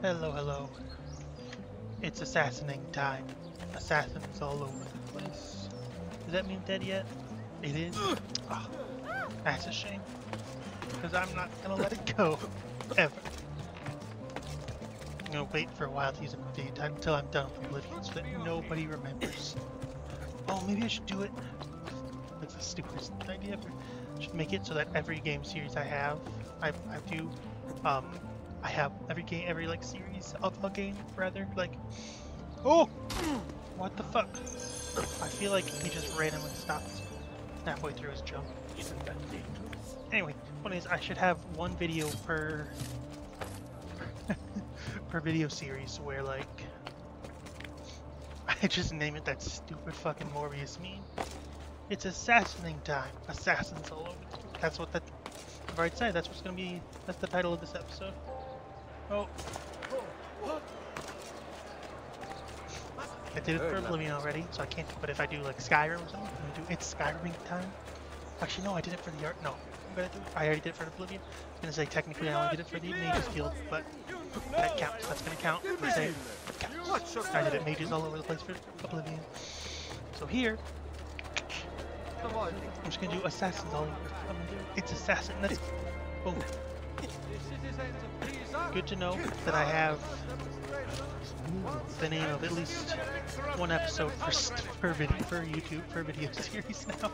Hello, hello. It's assassinating time. Assassins all over the place. Does that mean dead yet? It is? Oh, that's a shame. Because I'm not gonna let it go. Ever. I'm gonna wait for a while to use it in video time until I'm done with Oblivion so that nobody remembers. Oh, maybe I should do it. That's the stupidest idea ever. I should make it so that every game series I have, I have every like series of a game rather, like, oh, what the fuck? I feel like he just randomly stopped halfway through his jump. Isn't that dangerous? Anyway, point is I should have one video per per video series where like I just name it that stupid fucking Morbius meme. It's assassinating time. Assassins all over. That's what that. I've already said. That's what's gonna be. That's the title of this episode. Oh. I did it for Oblivion already, so I can't. But if I do like Skyrim or something, I'm gonna do it's Skyrim time. Actually, no, I did it for the art. No, I'm gonna do. I already did it for Oblivion. I'm gonna say technically I only did it for the Mages Guild, but that counts. That's gonna count. I'm gonna say it counts. I did it Mages all over the place for Oblivion. So here, I'm just gonna do Assassins all over. I'm gonna do it's Assassin. That's boom. Good to know that I have the name of at least one episode per YouTube for video series now.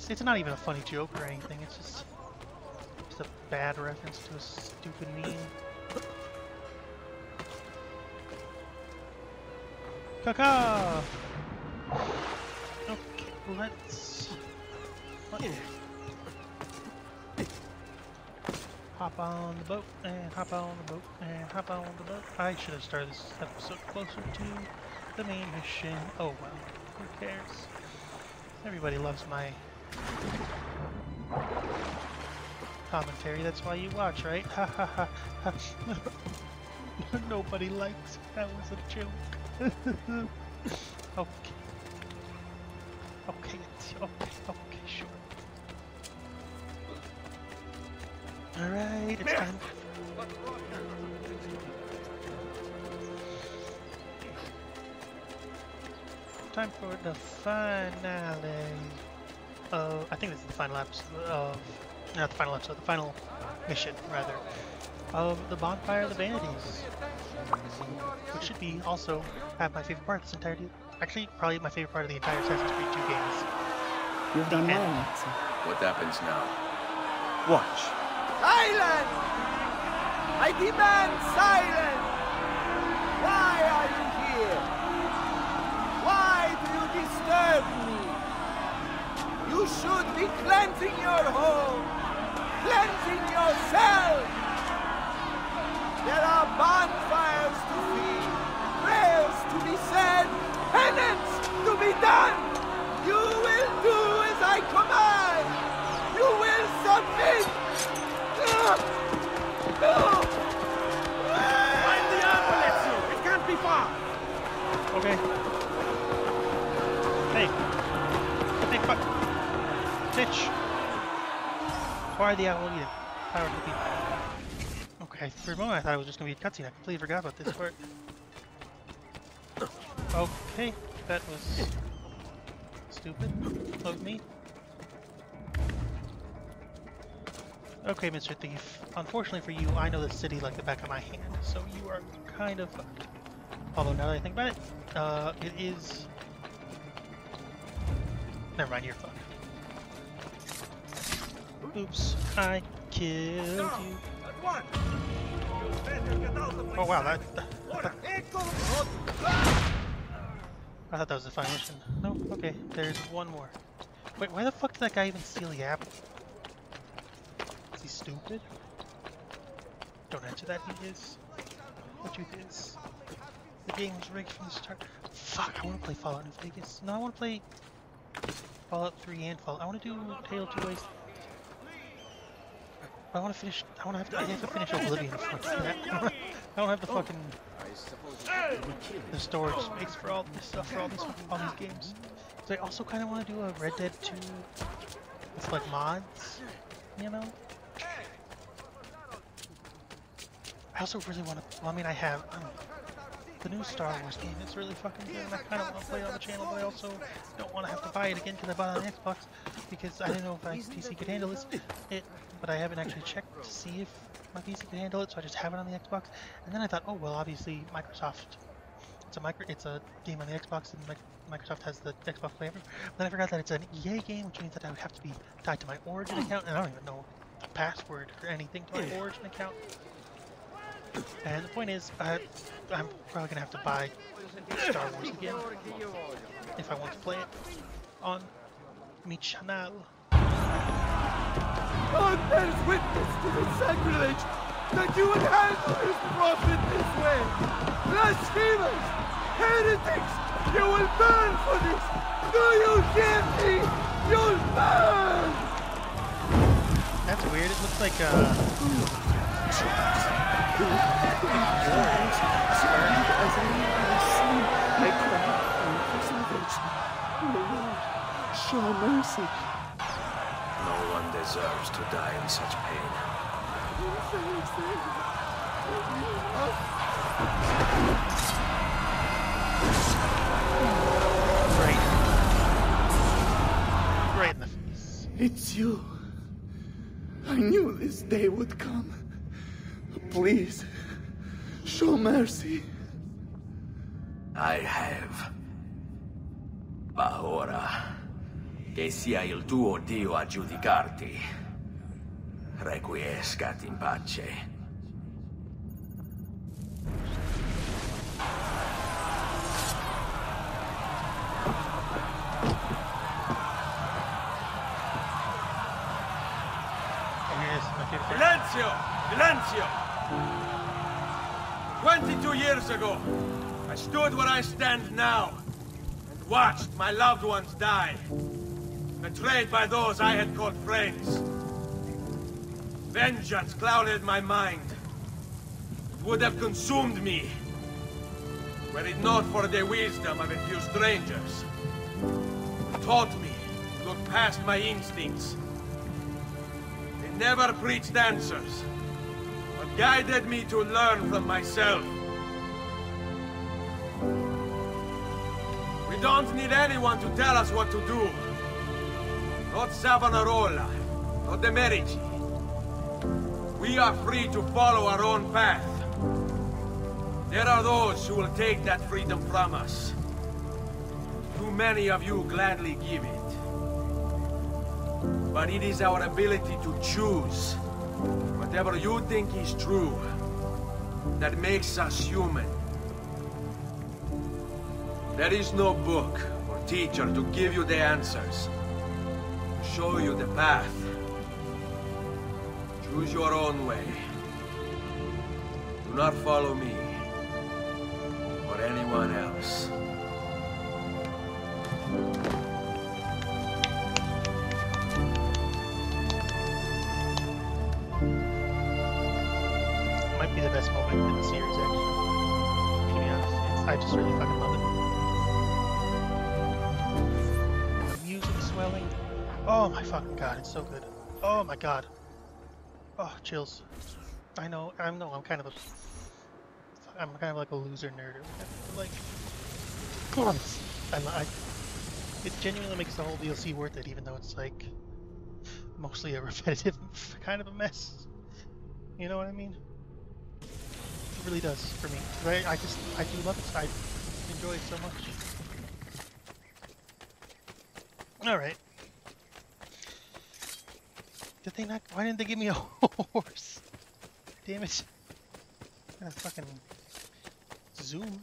It's not even a funny joke or anything. It's just a bad reference to a stupid meme. Caca. Okay, let's hop on the boat and hop on the boat and hop on the boat. I should have started this episode closer to the main mission. Oh well, who cares? Everybody loves my commentary. That's why you watch, right? Ha ha ha ha. Nobody likes it. That was a joke. Okay. Okay, sure. Alright, it's time. Time for the finale of, I think this is the final episode of, not the final episode, the final mission, rather, of the Bonfire of the Vanities. Which should be also have my favorite part of this entire deal. Actually, probably my favorite part of the entire Assassin's Creed 2 games. You've done well, Axel. What happens now? Watch. Silence! I demand silence! Why are you here? Why do you disturb me? You should be cleansing your home, cleansing yourself. There are bonfires to feed, prayers to be said, penance to be done. You will do as I command. You will submit. Find the ambulance! It can't be far! Okay. Hey, fuck. Bitch. Why the owl eat it? Power to people. Okay, for a moment I thought it was just gonna be a cutscene. I completely forgot about this part. Okay, that was stupid of me. Okay, Mr. Thief. Unfortunately for you, I know the city like the back of my hand, so you are kind of fucked. Although now that I think about it, it is... Never mind, you're fucked. Oops, I killed you. Oh wow, I thought that was the final mission. No, okay, there's one more. Wait, why the fuck did that guy even steal the apple? Is he stupid? Don't answer that, he is. The truth is, the game was rigged from the start. Fuck, I want to play Fallout New Vegas. No, I want to play Fallout 3 and Fallout. I want to do Tale of Two Ways. I want to finish. I have to finish Oblivion before I do that. I don't have the fucking the storage space for all this stuff for all these games. So I also kind of want to do a Red Dead 2 with like mods, you know. I also really want to. Well, I mean, I have the new Star Wars game. It's really fucking good, and I kind of want to play it on the channel, but I also don't want to have to buy it again because I bought it on Xbox because I didn't know if my PC could handle it. But I haven't actually checked to see if my PC could handle it, so I just have it on the Xbox. And then I thought, oh well, obviously Microsoft. It's a game on the Xbox, and Microsoft has the Xbox flavor. But then I forgot that it's an EA game, which means that I would have to be tied to my Origin account, and I don't even know the password or anything to my Origin account. And the point is, I'm probably gonna have to buy Star Wars again if I want to play it on my channel. God bears witness to the sacrilege that you would handle his prophet this way. Blasphemers! Heretics! You will burn for this! Do you hear me? You'll burn! That's weird. It looks like Show mercy. No one deserves to die in such pain. right in the face. It's you. I knew this day would come. Please, show mercy. I have. Ma ora, che sia il tuo Dio a giudicarti. Requiescat in pace. Silenzio! Silenzio! 22 years ago, I stood where I stand now and watched my loved ones die, betrayed by those I had called friends. Vengeance clouded my mind. It would have consumed me, were it not for the wisdom of a few strangers who taught me to look past my instincts. They never preached answers, but guided me to learn from myself. We don't need anyone to tell us what to do. Not Savonarola, not the Medici. We are free to follow our own path. There are those who will take that freedom from us. Too many of you gladly give it. But it is our ability to choose whatever you think is true that makes us human. There is no book or teacher to give you the answers, to show you the path. Choose your own way. Do not follow me or anyone else. Might be the best moment in the series, actually. To be honest, I just really fucking love it. The music swelling. Oh my fucking god, it's so good. Oh my god. Oh, chills. I'm kind of like a loser nerd or whatever, but like, it genuinely makes the whole DLC worth it, even though it's like mostly a repetitive kind of a mess. You know what I mean? It really does for me. I do love it. I enjoy it so much. Alright. Did they not? Why didn't they give me a horse? Damn it. Fucking zoom.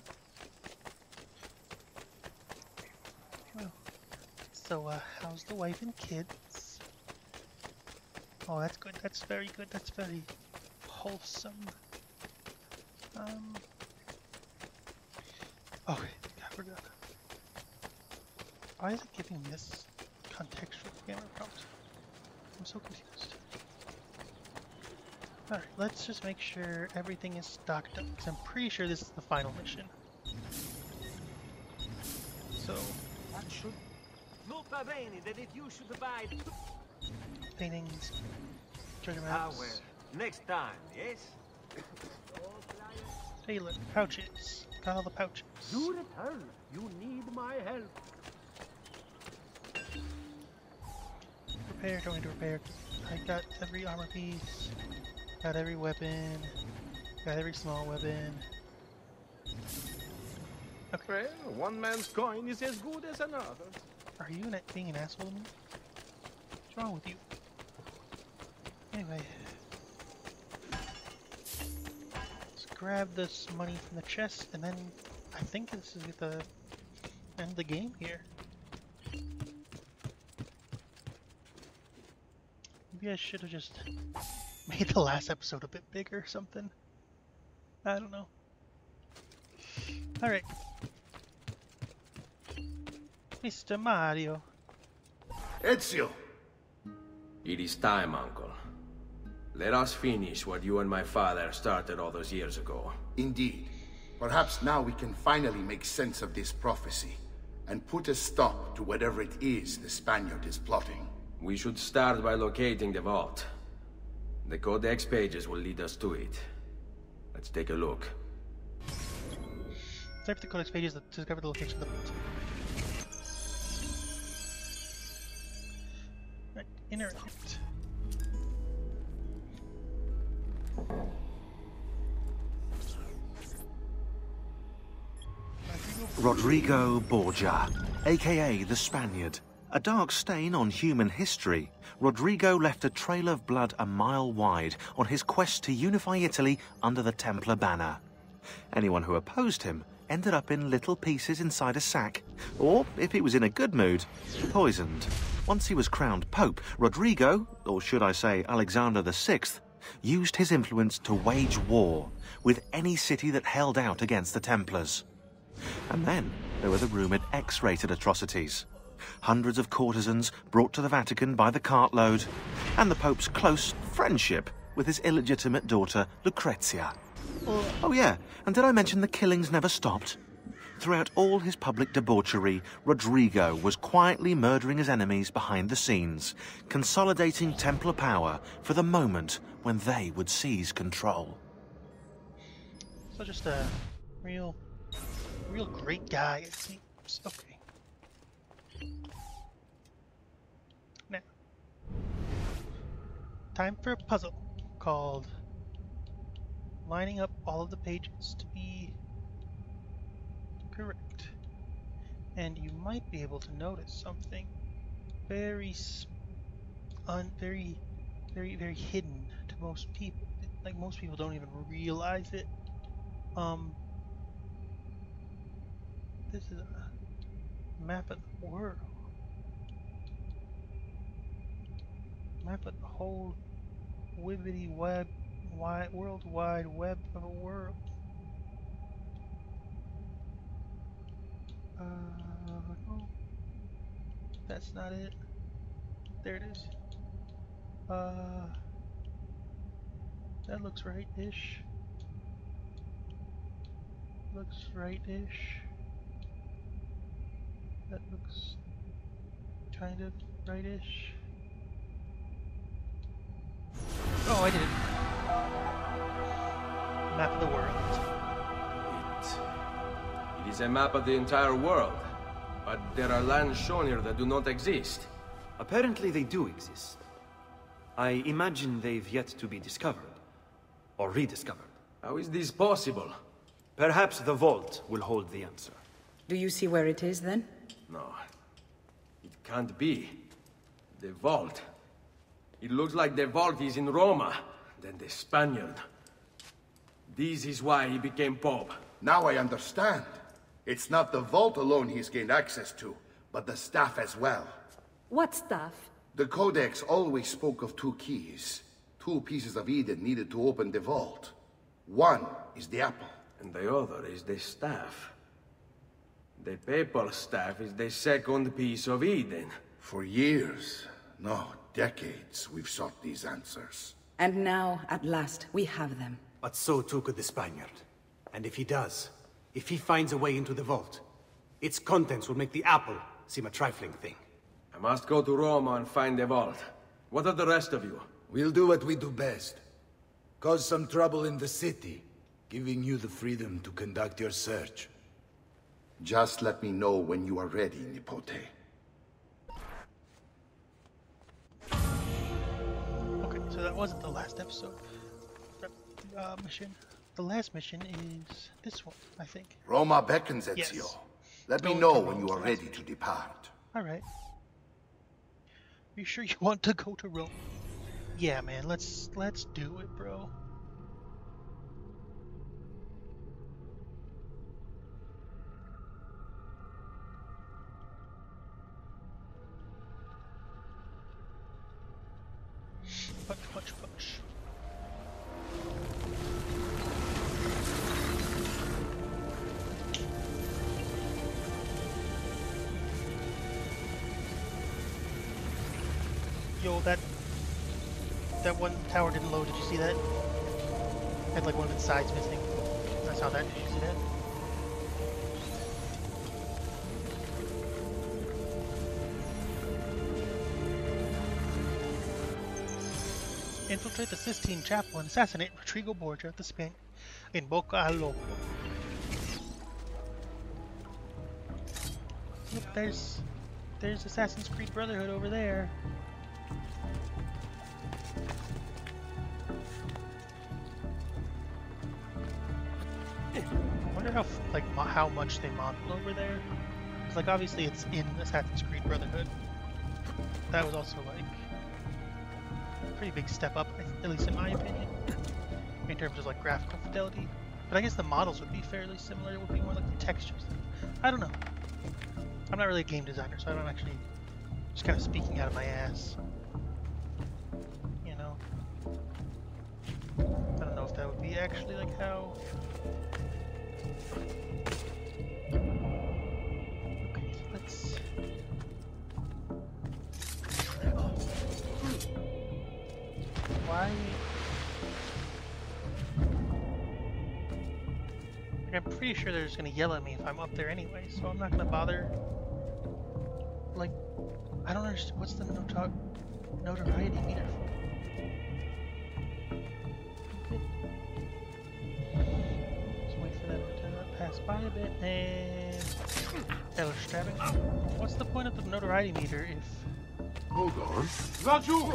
Well, so how's the wife and kids? Oh, that's good. That's very good. That's very wholesome. Okay, I forgot. Why is it giving me this contextual camera prompt? I'm so confused. Alright, let's just make sure everything is stocked up, because I'm pretty sure this is the final mission. So... That should... Not bene that if you should abide... Paintings, treasure Ah, maps... well, next time, yes? Taylor, pouches. Got all the pouches. You return. You need my help. Repair, going to repair. I got every armor piece. Got every weapon. Got every small weapon. Okay. Well, one man's coin is as good as another. Are you being an asshole to me? What's wrong with you? Anyway. Let's grab this money from the chest, and then I think this is the end of the game here. Maybe I should have just made the last episode a bit bigger or something. I don't know. Alright. Mr. Mario. Ezio! It is time, Uncle. Let us finish what you and my father started all those years ago. Indeed. Perhaps now we can finally make sense of this prophecy and put a stop to whatever it is the Spaniard is plotting. We should start by locating the vault. The Codex pages will lead us to it. Let's take a look. Type the Codex pages to discover the location of the vault. Right, interact. Rodrigo Borgia, aka the Spaniard. A dark stain on human history, Rodrigo left a trail of blood a mile wide on his quest to unify Italy under the Templar banner. Anyone who opposed him ended up in little pieces inside a sack, or, if he was in a good mood, poisoned. Once he was crowned Pope, Rodrigo, or should I say Alexander VI, used his influence to wage war with any city that held out against the Templars. And then there were the rumoured X-rated atrocities. Hundreds of courtesans brought to the Vatican by the cartload, and the Pope's close friendship with his illegitimate daughter, Lucrezia. Oh yeah, and did I mention the killings never stopped? Throughout all his public debauchery, Rodrigo was quietly murdering his enemies behind the scenes, consolidating Templar power for the moment when they would seize control. So just a real great guy, it seems. Okay. Now, time for a puzzle called lining up all of the pages to be correct. And you might be able to notice something very hidden to most people. Like, most people don't even realize it. This is a map of the world. Map of the whole wibbity web, world wide web of a world. No, that's not it. There it is. That looks right-ish. Looks right-ish. That looks kind of right-ish. Oh, I did it. Map of the world. It is a map of the entire world, but there are lands shown here that do not exist. Apparently they do exist. I imagine they've yet to be discovered. Or rediscovered. How is this possible? Perhaps the vault will hold the answer. Do you see where it is, then? No. It can't be. The vault. It looks like the vault is in Roma, then the Spaniard. This is why he became Pope. Now I understand. It's not the vault alone he's gained access to, but the staff as well. What staff? The Codex always spoke of two keys. Two pieces of Eden needed to open the vault. One is the apple. And the other is the staff. The papal staff is the second piece of Eden. For years, no, decades, we've sought these answers. And now, at last, we have them. But so too could the Spaniard. And if he does, if he finds a way into the vault, its contents will make the apple seem a trifling thing. I must go to Roma and find the vault. What are the rest of you? We'll do what we do best. Cause some trouble in the city. giving you the freedom to conduct your search. Just let me know when you are ready, Nipote. Okay, so that wasn't the last episode. Mission. The last mission is this one, I think. Roma beckons, Ezio. Yes. Let me know when you are ready to depart. Alright. Are you sure you want to go to Rome? Yeah, man, let's do it, bro. Punch. Yo, that one tower didn't load. Did you see that? Had like one of its sides missing. I saw that. Did you see that? Infiltrate the Sistine Chapel and assassinate Rodrigo Borgia of the Spain in Boca al Loco. Look, there's Assassin's Creed Brotherhood over there. I wonder how much they modeled over there. Because like obviously it's in Assassin's Creed Brotherhood. That was also like a pretty big step up, at least in my opinion, in terms of like graphical fidelity. But I guess the models would be fairly similar. It would be more like the textures. I don't know. I'm not really a game designer, so I don't actually, just kind of speaking out of my ass. You know? I don't know if that would be actually like how... Okay, so let's... Why... Like, I'm pretty sure they're just gonna yell at me if I'm up there anyway, so I'm not gonna bother. Like, I don't understand. What's the notoriety meter for? Just wait for them to pass by a bit and stabbing. What's the point of the notoriety meter if? Hold on. Raju!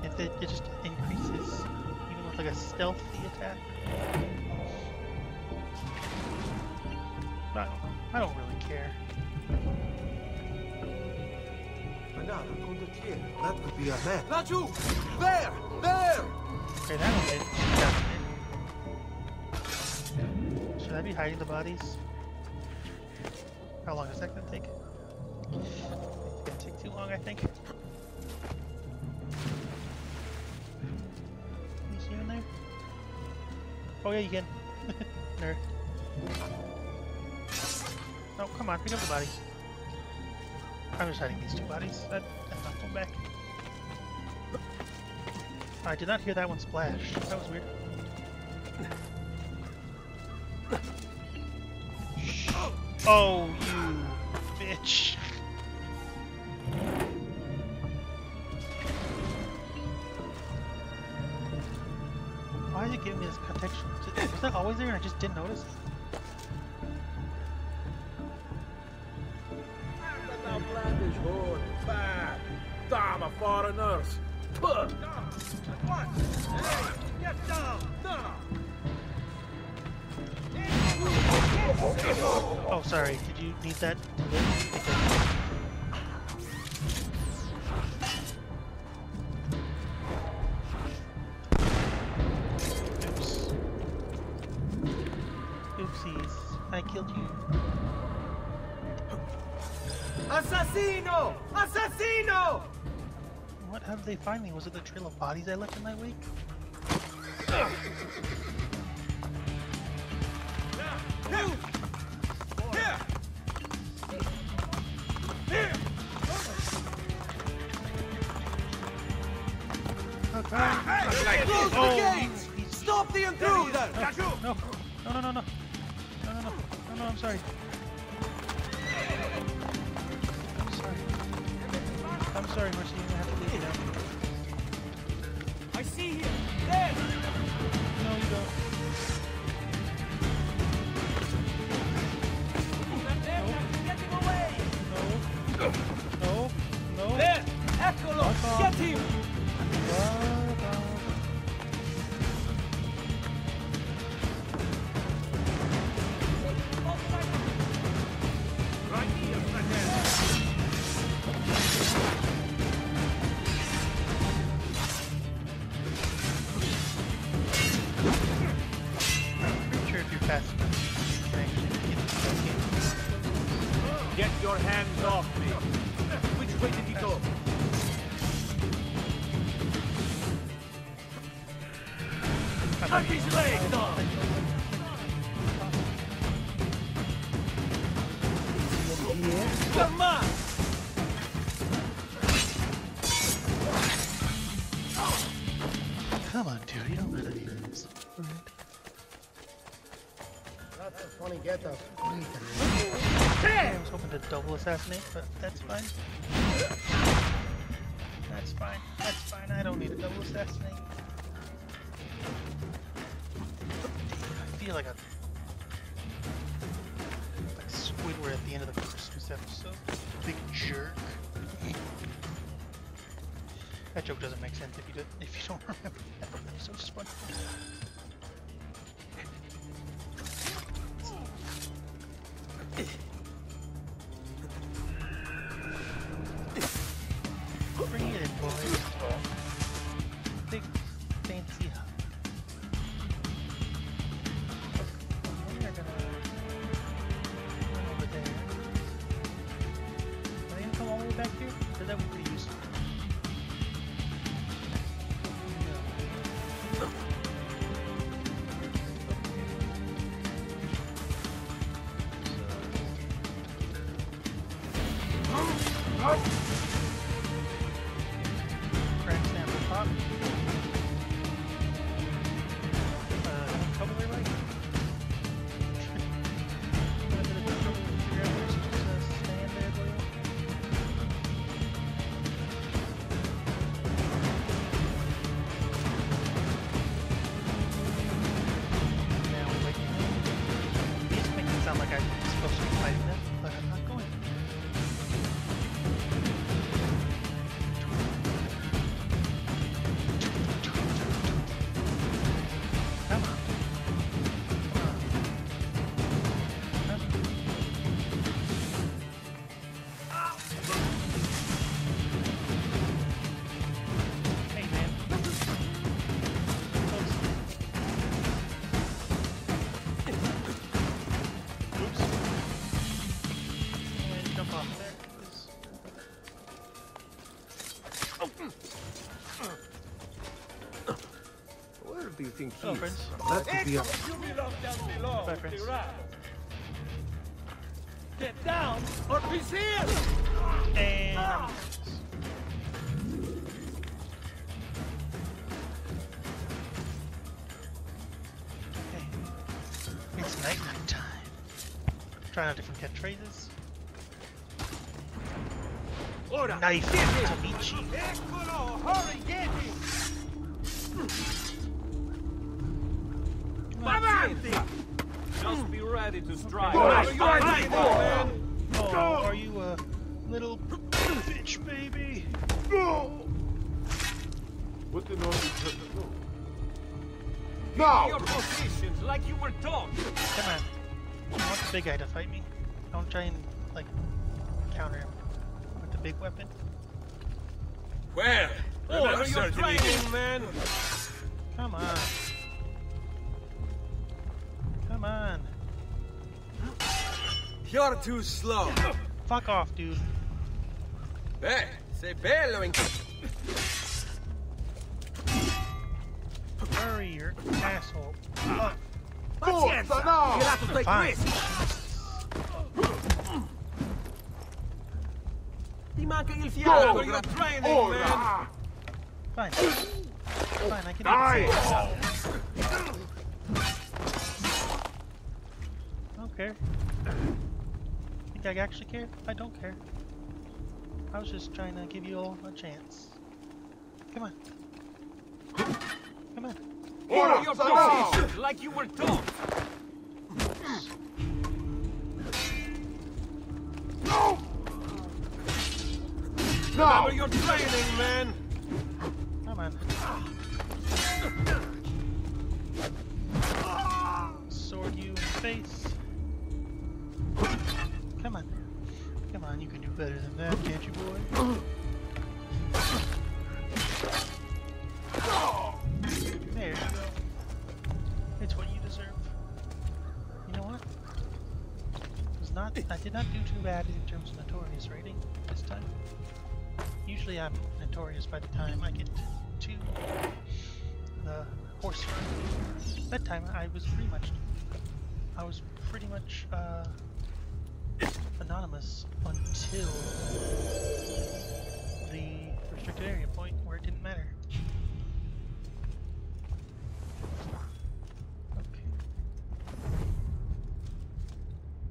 If it just increases even with like a stealthy attack? I don't really care. That could be a man. Raju! There! There! Okay, that one did. Should I be hiding the bodies? How long is that gonna take? It's gonna take too long, I think. Can you see him there? Oh yeah, you can. Nerd. Oh, come on, pick up the bodies. I'm just hiding these two bodies. I'm not going back. I did not hear that one splash. That was weird. Oh, you bitch. Why is it giving me this protection? Was that always there and I just didn't notice it? Damn foreigners! Get down! Oh, sorry. Did you need that to live? Oops. Oopsies. I killed you. Assassino! Assassino! What have they find me? Was it the trail of bodies I left in my wake? Close the gates! Stop the intruder! No, I'm sorry. I'm sorry, Mercy, you're gonna have to leave me now. I see him! There! No, you don't. fast enough, you can actually get this game. Get your hands off me! Which way did he go? Cut his leg off! Come on! Come on, dude, you don't gotta do this. That's a funny get-up. I was hoping to double assassinate, but that's fine. That's fine. That's fine. I don't need a double assassinate. I feel like Squidward at the end of the Christmas episode. Big jerk. That joke doesn't make sense if you don't remember that. It's so SpongeBob. Bring it in, boys. Big fancy hug. We are gonna run over there. Are they gonna come all the way back here? Because that would be pretty useful. Do you think Hello, friends. That could be a... Bye, friends. Get down or be sealed! And okay. It's night time. Trying out different catchphrases. Knife to meet you. Hurry, get him! Just be ready to strike. Oh, are you a little bitch, baby? What the hell is that? No! Your positions like you were taught. Come on. I want the big guy to fight me. Don't try and, like, counter him with the big weapon. Well, Remember your training, man. Come on. Come on. You're too slow. Fuck off, dude. Beh, sei bello in... Hurry, you're an asshole. Pazienza, no! You'll have to take Fine. risks. Ti manca il fiato. Your training, man. Fine. Fine, I can do this. I don't care. Think I actually care? I don't care. I was just trying to give you all a chance. Come on. Come on. Order your position like you were taught. No! Remember your training, man. Come on. Sword you in the face. Come on. Come on, you can do better than that, can't you, boy? There you go. It's what you deserve. I did not do too bad in terms of Notorious rating this time. Usually I'm Notorious by the time I get to the horse run. That time I was pretty much anonymous until the restricted area point where it didn't matter.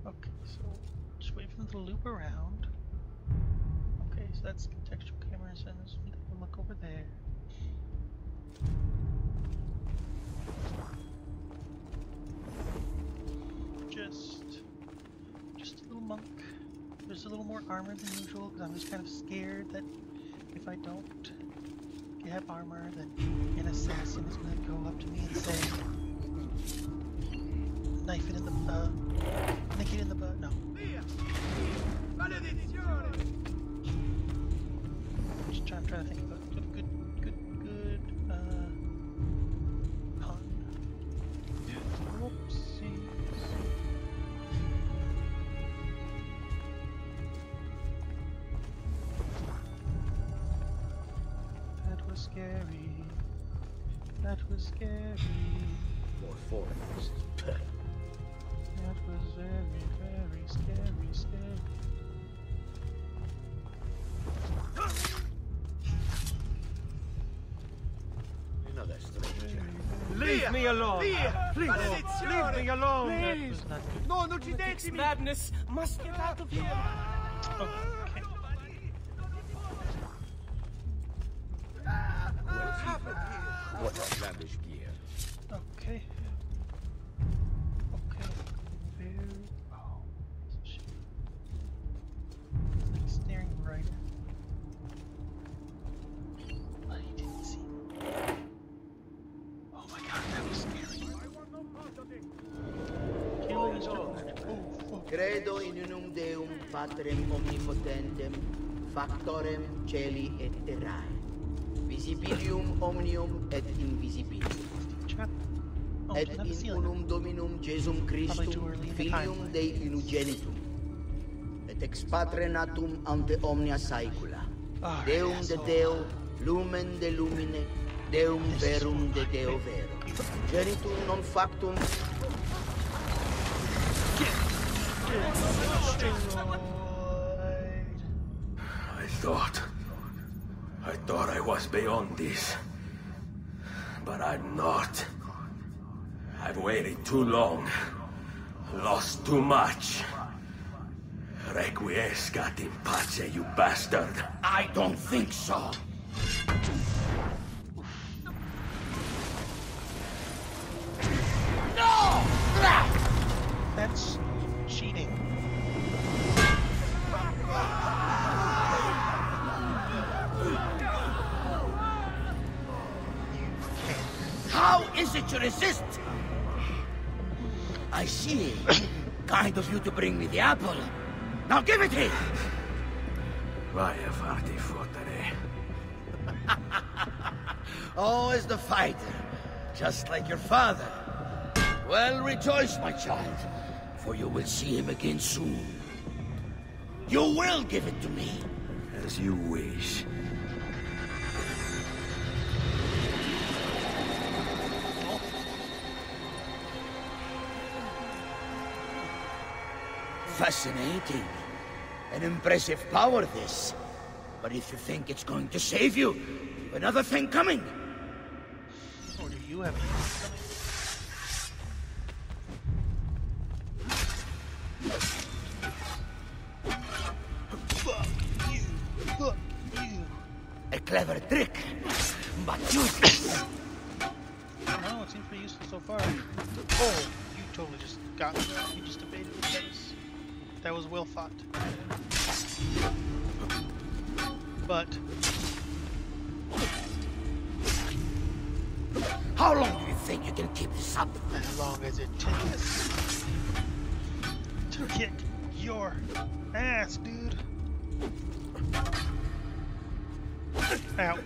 Okay, so just wait for them to loop around. Okay, so that's contextual cameras, and let's look over there. Just a little monk. There's a little more armor than usual because I'm just kind of scared that if I don't have armor, then an assassin is going to go up to me and say, knife it in the nick it in the butt. No. Just trying to think of a good pun. Whoopsies. That was scary. That was scary. More foreigners. That was very, very scary, scary. Another stranger. Leave me alone! Please, leave me alone! Please! No, non uccidetemi! Madness must get out of here! Okay. What happened here? What outlandish gear? Okay. Okay. Very. Oh. Shit. Like staring right. I didn't see. Oh my god, that was scary. Killing is Credo in unum Deum, Patrem omnipotentem, factorem celi et terrae, visibilium omnium et invisibilium. Et in unum Dominum Jesum Christum, Filium Dei unigenitum, et ex Patre natum ante omnia saecula, Deum de Deo, lumen de lumine, Deum verum de Deo vero, genitum non factum. I thought I was beyond this. But I'm not. I've waited too long. Lost too much. Requiescat in pace, you bastard. I don't think so. No! That's cheating. How is it you resist? I see. Kind of you to bring me the apple. Now give it here. Vaya farti fottere. Always the fighter. Just like your father. Well, rejoice, my child. For you will see him again soon. You will give it to me. As you wish. Fascinating. An impressive power, this. But if you think it's going to save you, you've another thing coming. Or do you have anything coming? Fuck you. A clever trick, but useless. No, it seems pretty useful so far. Oh, you totally just got me. You just evaded it. That was well fought. But how long do you think you can keep this up? As long as it takes to kick your ass, dude. Ow.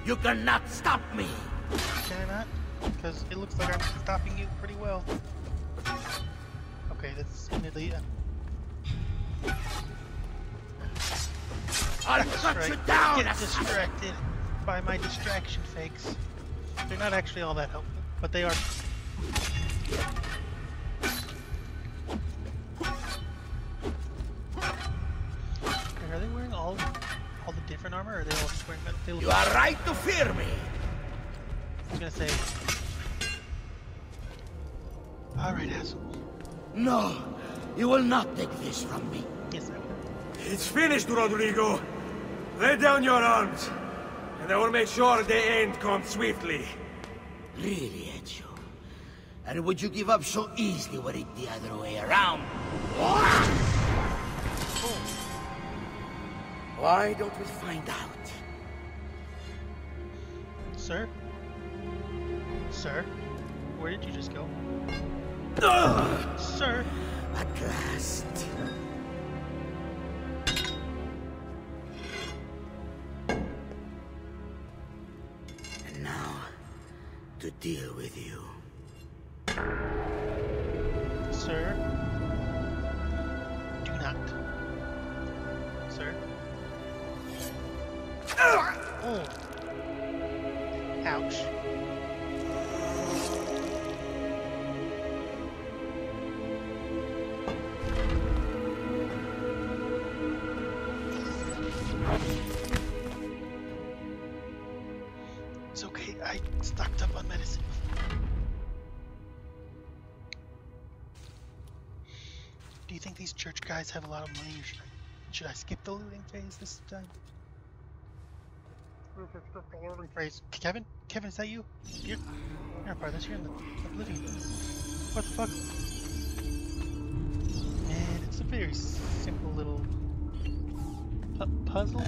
You cannot stop me. Can I not? because it looks like I'm stopping you pretty well. Okay, that's admittedly. I'll cut you down! Get distracted by my distraction fakes. They're not actually all that helpful, but they are. Are they wearing all the different armor, or are they all just wearing metal? They look You are right to fear me! I was gonna say. Alright, asshole. No, you will not take this from me. Yes, I will. It's finished, Rodrigo. Lay down your arms, and I will make sure the end comes swiftly. Really, Ezio? And would you give up so easily were it the other way around? Why don't we find out? Sir? Sir? Where did you just go? Sir? At last. And now, to deal with you. Sir? Do not. Sir? Oh. Ouch. It's okay, I stocked up on medicine. Do you think these church guys have a lot of money, or should I skip the looting phase this time? Skip the looting phase. Kevin? Kevin, is that you? You're part of this. You're in the Oblivion. What the fuck? Man, it's a very simple little puzzle? I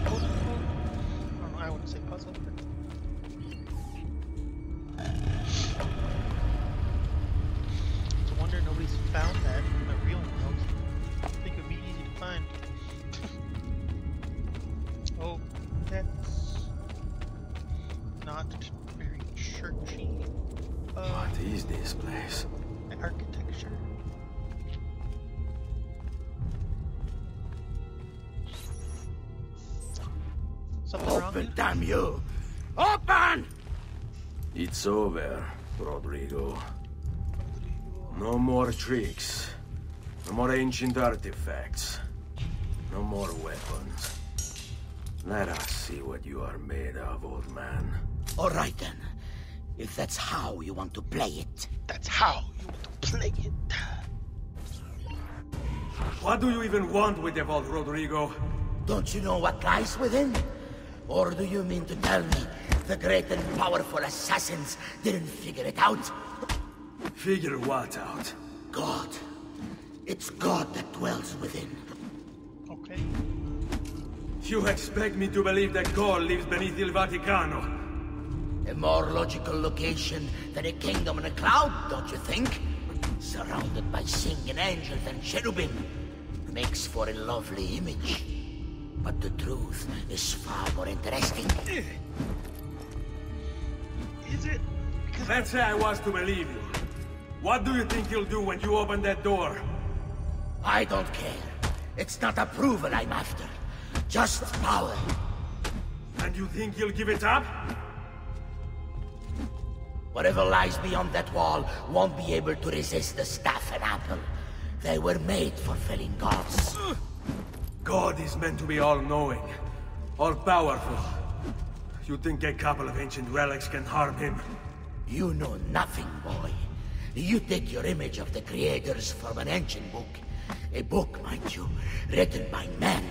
don't know, I wouldn't say puzzle. But... It's a wonder nobody's found that in the real world. I think it would be easy to find. Oh, that's not very churchy. What is this place? Architecture. Something wrong? Open, damn you! Open! It's over, Rodrigo. No more tricks. No more ancient artifacts. No more weapons. Let us see what you are made of, old man. All right then. If that's how you want to play it. That's how you want to play it. What do you even want with the vault, Rodrigo? Don't you know what lies within? Or do you mean to tell me the great and powerful assassins didn't figure it out? Figure what out? God. It's God that dwells within. Okay. You expect me to believe that God lives beneath Il Vaticano? A more logical location than a kingdom in a cloud, don't you think? Surrounded by singing angels and cherubim. Makes for a lovely image. But the truth is far more interesting. Is it? Let's say I was to believe you. What do you think you'll do when you open that door? I don't care. It's not approval I'm after. Just power. And you think you'll give it up? Whatever lies beyond that wall won't be able to resist the staff and apple. They were made for felling gods. God is meant to be all-knowing, all-powerful. You think a couple of ancient relics can harm him? You know nothing, boy. You take your image of the creators from an ancient book. A book, mind you, written by men.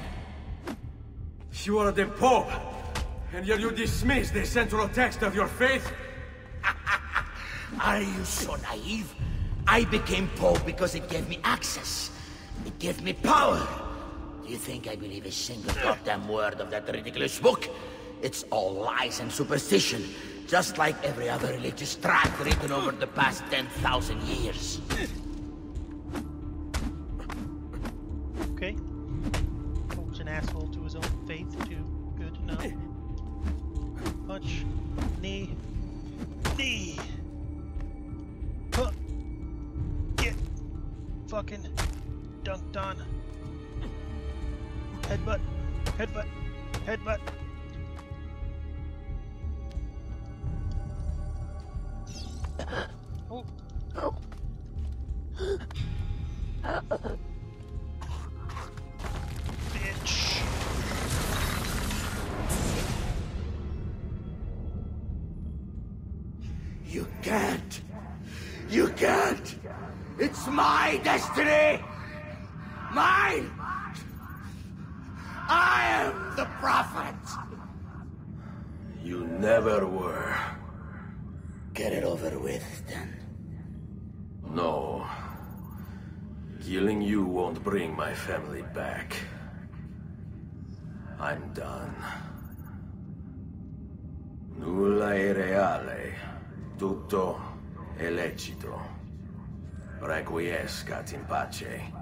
You are the Pope, and yet you dismiss the central text of your faith? Are you so naive? I became Pope because it gave me access. It gave me power. Do you think I believe a single goddamn word of that ridiculous book? It's all lies and superstition, just like every other religious tract written over the past 10,000 years. Okay. Pope's an asshole to his own faith, too. Good to know. Punch. Knee. Knee. Huh. Get fucking dunked on. Headbutt. Headbutt. Headbutt. Oh. Bitch. You can't. You can't. It's my destiny. Mine. I am the prophet. You never were. Get it over with, then. No. Killing you won't bring my family back. I'm done. Nulla è reale. Tutto è lecito. Requiescat in pace.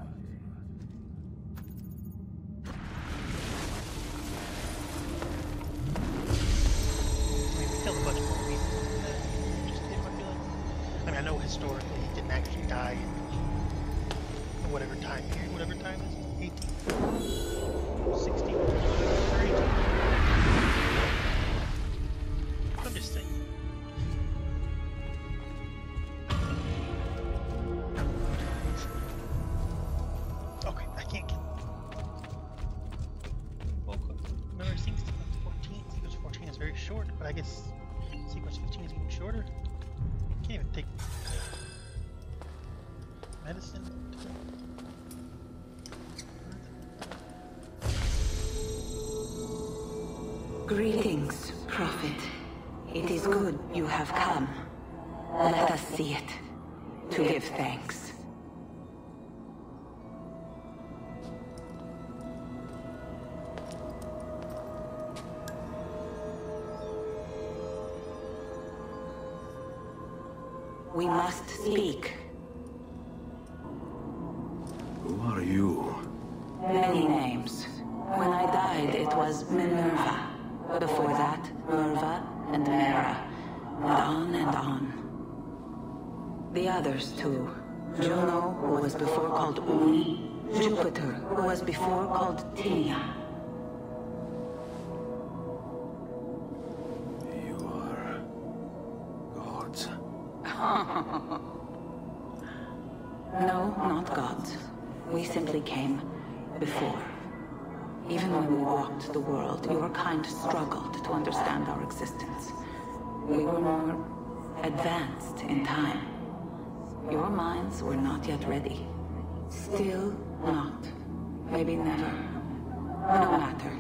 Killed a bunch more people. Just him, I feel like. I mean, I know historically he didn't actually die in whatever time period, whatever time is it? 1860 or 18. I'm just saying. Okay, I can't kill him. Well, remember, sequence 14. Sequence 14 is very short, but I guess sequence 15 is even shorter. Can't even take medicine. Greetings, Prophet. It is good you have come. Let us see it, to give thanks. We must speak. Who are you? Many names. When I died, it was Minerva. Before that, Merva and Mera. And on and on. The others, too. Juno, who was before called Uni. Jupiter, who was before called Tinia. You are... gods. No, not gods. We simply came before. Even when we walked the world, your kind struggled to understand our existence. We were more advanced in time. Your minds were not yet ready. Still not. Maybe never. No matter.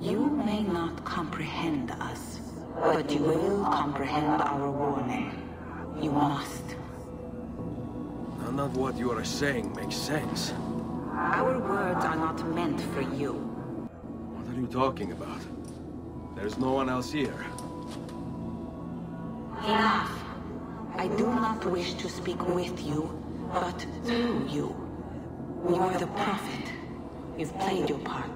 You may not comprehend us, but you will comprehend our warning. You must. None of what you are saying makes sense. Our words are not meant for you. What are you talking about? There's no one else here. Enough. I do not wish to speak with you, but through you. You are the prophet. You've played your part.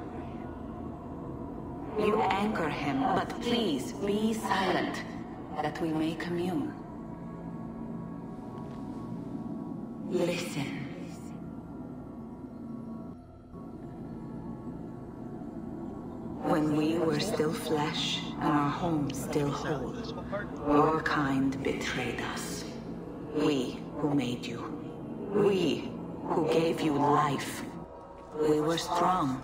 You anchor him, but please be silent, that we may commune. Listen. When we were still flesh and our home still whole, your kind betrayed us. We who made you. We who gave you life. We were strong,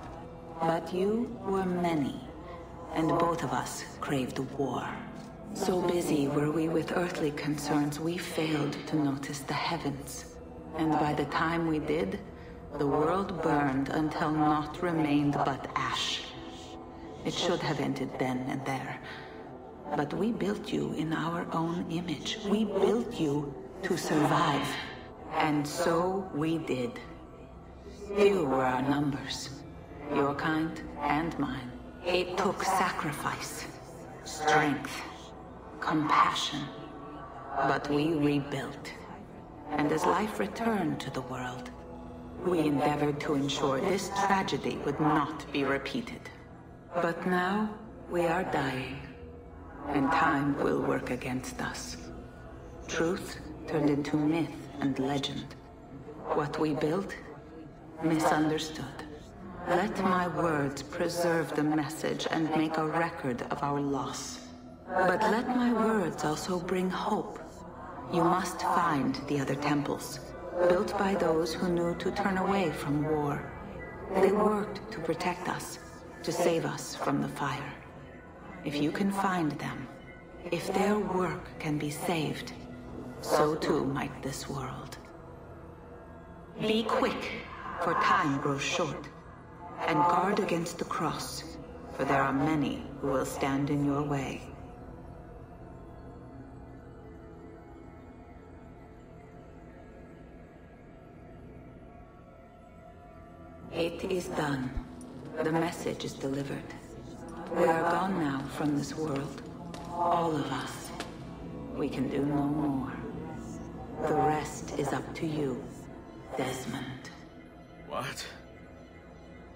but you were many, and both of us craved war. So busy were we with earthly concerns, we failed to notice the heavens. And by the time we did, the world burned until naught remained but ash. It should have ended then and there. But we built you in our own image. We built you to survive. And so we did. Few were our numbers. Your kind and mine. It took sacrifice, strength, compassion. But we rebuilt. And as life returned to the world, we endeavored to ensure this tragedy would not be repeated. But now, we are dying. and time will work against us. Truth turned into myth and legend. What we built, misunderstood. Let my words preserve the message and make a record of our loss. But let my words also bring hope. You must find the other temples, built by those who knew to turn away from war. They worked to protect us, to save us from the fire. If you can find them, if their work can be saved, so too might this world. Be quick, for time grows short, and guard against the cross, for there are many who will stand in your way. It is done. The message is delivered. We are gone now from this world. All of us. We can do no more. The rest is up to you, Desmond. What?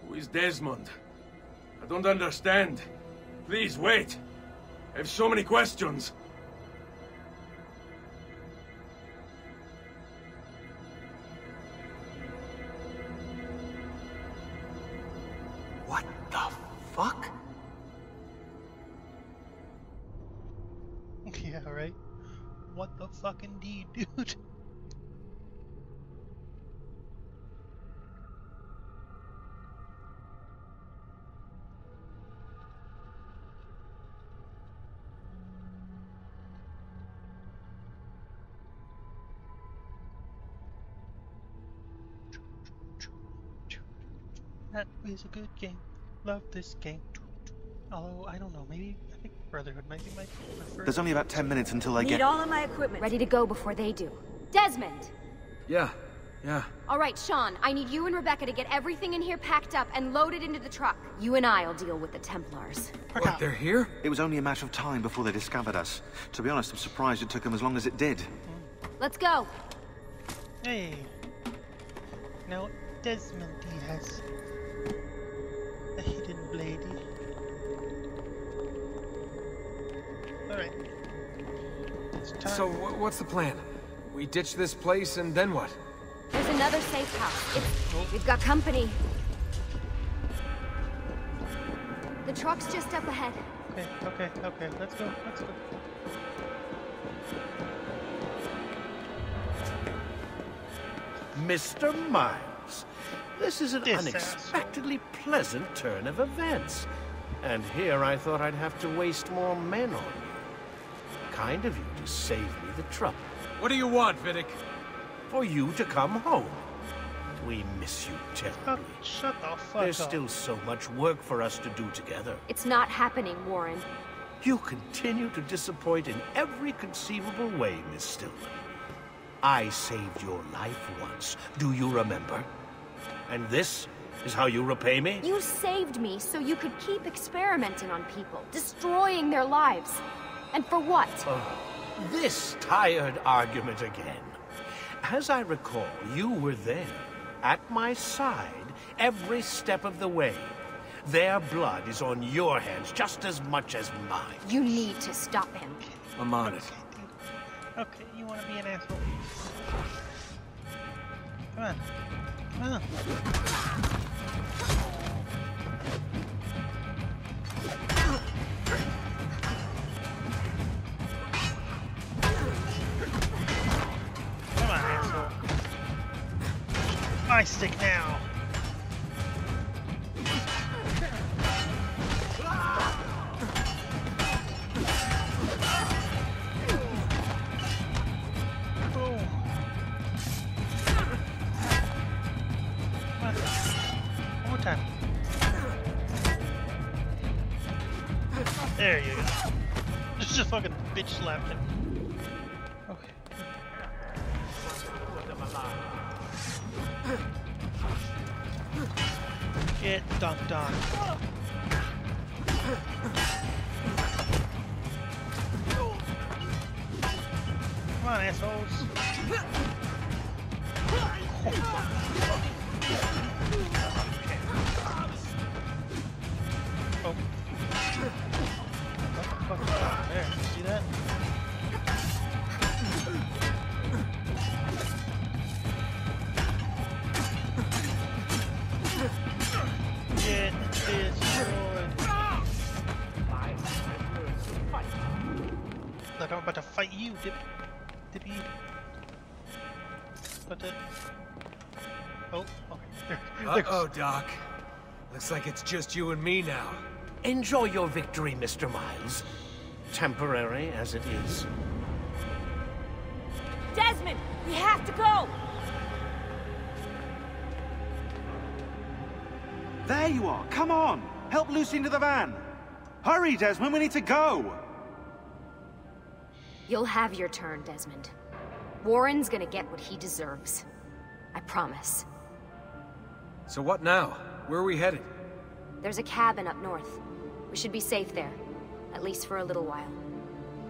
Who is Desmond? I don't understand. Please, wait. I have so many questions. What the fuck? Yeah, right? What the fuck indeed, dude? That is a good game. Love this game. Although, I don't know, maybe, I think Brotherhood might be my preferred. There's only about 10 minutes until I Need get... all of my equipment. Ready to go before they do. Desmond! Yeah. All right, Sean, I need you and Rebecca to get everything in here packed up and loaded into the truck. You and I'll deal with the Templars. What, they're here? It was only a matter of time before they discovered us. To be honest, I'm surprised it took them as long as it did. Let's go. Hey. Now, Desmond, he has a hidden blade. Alright. So, what's the plan? We ditch this place and then what? There's another safe house. We've got company. The truck's just up ahead. Okay. Let's go. Mr. Miles, this is an unexpectedly pleasant turn of events. And here I thought I'd have to waste more men on you. Kind of you to save me the trouble. What do you want, Vidic? For you to come home. We miss you terribly. Shut the fuck There's up. still so much work for us to do together. It's not happening, Warren. You continue to disappoint in every conceivable way, Miss Stillman. I saved your life once. Do you remember? And this is how you repay me? You saved me so you could keep experimenting on people, destroying their lives. And for what? This tired argument again. As I recall, you were there, at my side, every step of the way. Their blood is on your hands just as much as mine. You need to stop him. I'm on it. Okay, you want to be an asshole? Come on. Come on, asshole. My stick now. Boom. Come on. One more time. There you go. Just fucking bitch slapped him. Okay. Get dunked on. Come on, assholes. Oh. There, see that? Get destroyed. Like I'm about to fight you, Dippy. But then... Oh, okay. Uh-oh, Doc. Looks like it's just you and me now. Enjoy your victory, Mr. Miles. Temporary as it is. Desmond, we have to go! There you are, come on! Help Lucy into the van! Hurry, Desmond, we need to go! You'll have your turn, Desmond. Warren's gonna get what he deserves. I promise. So what now? Where are we headed? There's a cabin up north. We should be safe there. At least for a little while.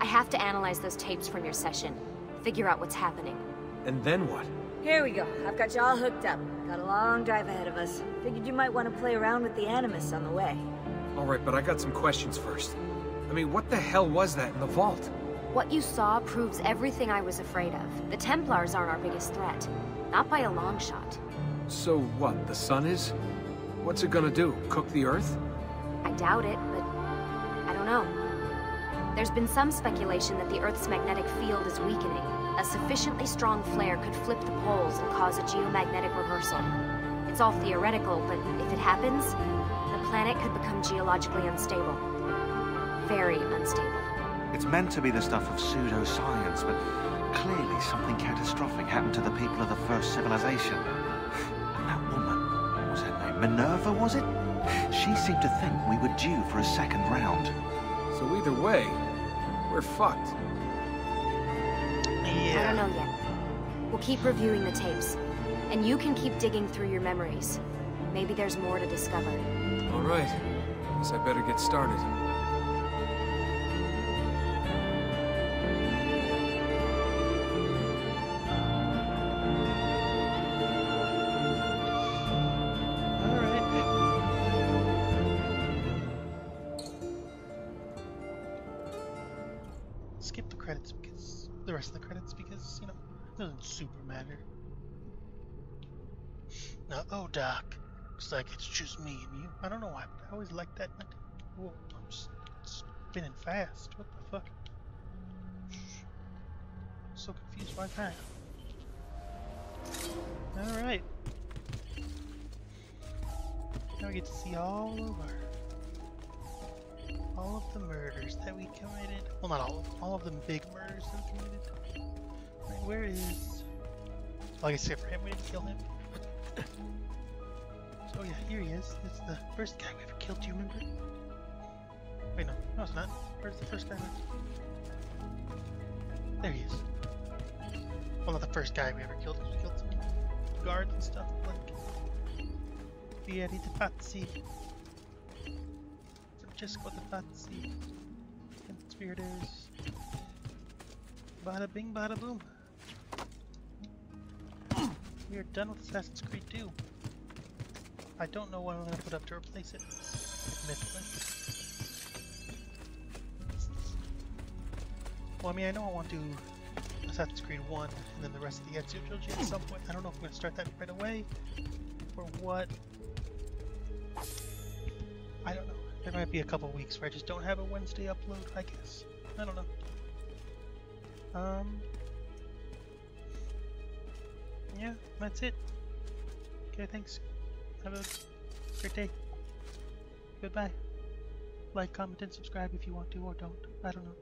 I have to analyze those tapes from your session. Figure out what's happening. And then what? Here we go. I've got you all hooked up. Got a long drive ahead of us. Figured you might want to play around with the Animus on the way. Alright, but I got some questions first. I mean, what the hell was that in the vault? What you saw proves everything I was afraid of. The Templars aren't our biggest threat. Not by a long shot. So what, the sun is? What's it gonna do? Cook the Earth? I doubt it, but I don't know. There's been some speculation that the Earth's magnetic field is weakening. A sufficiently strong flare could flip the poles and cause a geomagnetic reversal. It's all theoretical, but if it happens, the planet could become geologically unstable. Very unstable. It's meant to be the stuff of pseudoscience, but clearly something catastrophic happened to the people of the first civilization. And that woman, what was her name? Minerva, was it? She seemed to think we were due for a second round. So either way, we're fucked. I don't know yet. We'll keep reviewing the tapes. And you can keep digging through your memories. Maybe there's more to discover. Alright. Guess I better get started. Skip the credits because the rest of the credits because, you know, it doesn't super matter. Now, oh, Doc, looks like it's just me and you. I don't know why, but I always like that. Whoa, I'm just spinning fast. What the fuck? So confused by that. Alright. Now we get to see all of the murders that we committed. Well, not all of them big murders that we committed. Right, where is... Like I said, for him, we didn't kill him. So yeah, here he is. It's the first guy we ever killed, do you remember? Wait, no, it's not. Where's the first guy? There he is. Well, not the first guy we ever killed, because we killed some guards and stuff, like Vieri de Pazzi. Francesco de Pazzi. Conspirators. Bada bing, bada boom. We are done with Assassin's Creed 2. I don't know what I'm going to put up to replace it. Admittedly. Well, I mean, I know I want to do Assassin's Creed 1 and then the rest of the Ezio trilogy at some point. I don't know if I'm going to start that right away or what. I don't know. There might be a couple weeks where I just don't have a Wednesday upload, I guess. I don't know. Yeah, that's it. Okay, thanks. Have a great day. Goodbye. Like, comment, and subscribe if you want to or don't. I don't know.